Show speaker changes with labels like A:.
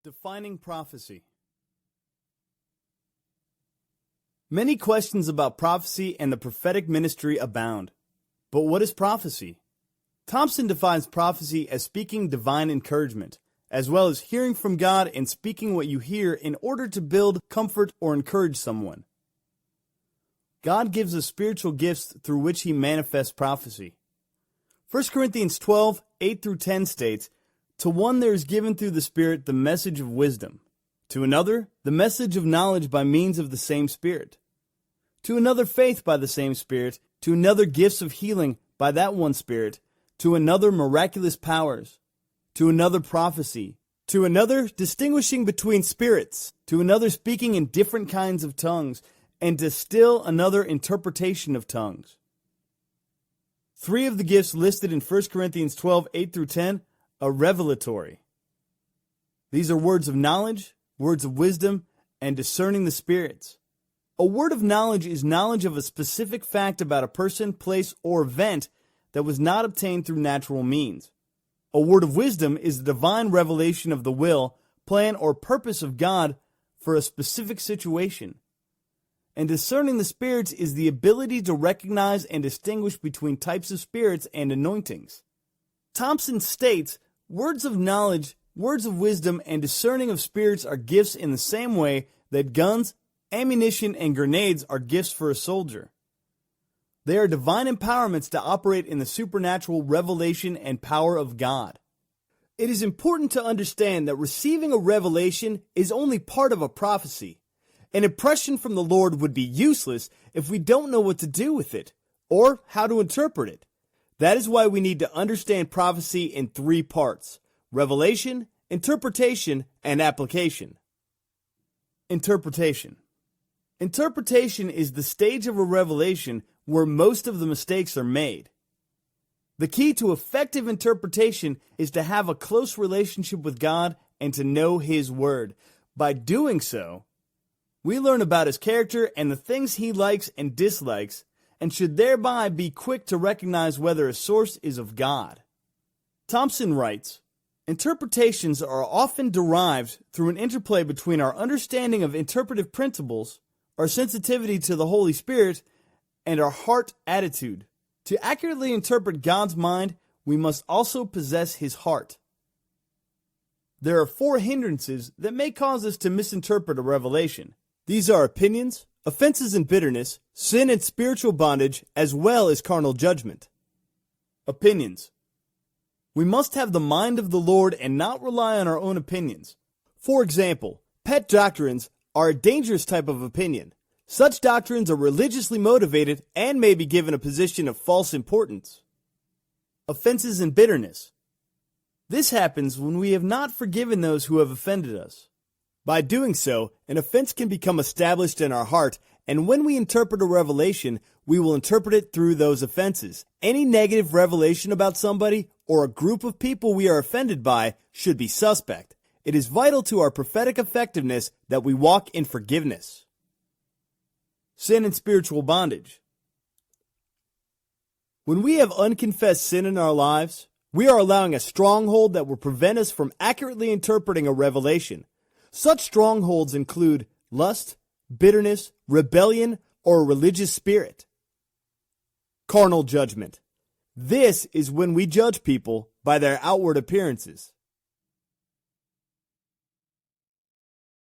A: Defining prophecy. Many questions about prophecy and the prophetic ministry abound. But what is prophecy? Thompson defines prophecy as speaking divine encouragement, as well as hearing from God and speaking what you hear in order to build, comfort, or encourage someone. God gives us spiritual gifts through which he manifests prophecy. 1 Corinthians 12, 8-10 states, "To one there is given through the Spirit the message of wisdom, to another the message of knowledge by means of the same Spirit, to another faith by the same Spirit, to another gifts of healing by that one Spirit, to another miraculous powers, to another prophecy, to another distinguishing between spirits, to another speaking in different kinds of tongues, and to still another interpretation of tongues." Three of the gifts listed in 1 Corinthians 12, 8-10 are revelatory. These are words of knowledge, words of wisdom, and discerning the spirits. A word of knowledge is knowledge of a specific fact about a person, place, or event that was not obtained through natural means. A word of wisdom is the divine revelation of the will, plan, or purpose of God for a specific situation. And discerning the spirits is the ability to recognize and distinguish between types of spirits and anointings. Thompson states, words of knowledge, words of wisdom, and discerning of spirits are gifts in the same way that guns, ammunition, and grenades are gifts for a soldier. They are divine empowerments to operate in the supernatural revelation and power of God. It is important to understand that receiving a revelation is only part of a prophecy. An impression from the Lord would be useless if we don't know what to do with it, or how to interpret it. That is why we need to understand prophecy in three parts: revelation, interpretation, and application. Interpretation. Interpretation is the stage of a revelation where most of the mistakes are made. The key to effective interpretation is to have a close relationship with God and to know His Word. By doing so, we learn about His character and the things He likes and dislikes, and should thereby be quick to recognize whether a source is of God. Thompson writes, "Interpretations are often derived through an interplay between our understanding of interpretive principles, our sensitivity to the Holy Spirit, and our heart attitude. To accurately interpret God's mind, we must also possess His heart." There are four hindrances that may cause us to misinterpret a revelation. These are opinions, offenses and bitterness, sin and spiritual bondage, as well as carnal judgment. Opinions. We must have the mind of the Lord and not rely on our own opinions. For example, pet doctrines are a dangerous type of opinion. Such doctrines are religiously motivated and may be given a position of false importance. Offenses and bitterness. This happens when we have not forgiven those who have offended us. By doing so, an offense can become established in our heart, and when we interpret a revelation, we will interpret it through those offenses. Any negative revelation about somebody or a group of people we are offended by should be suspect. It is vital to our prophetic effectiveness that we walk in forgiveness. Sin and spiritual bondage. When we have unconfessed sin in our lives, we are allowing a stronghold that will prevent us from accurately interpreting a revelation. Such strongholds include lust, bitterness, rebellion, or a religious spirit. Carnal judgment. This is when we judge people by their outward appearances.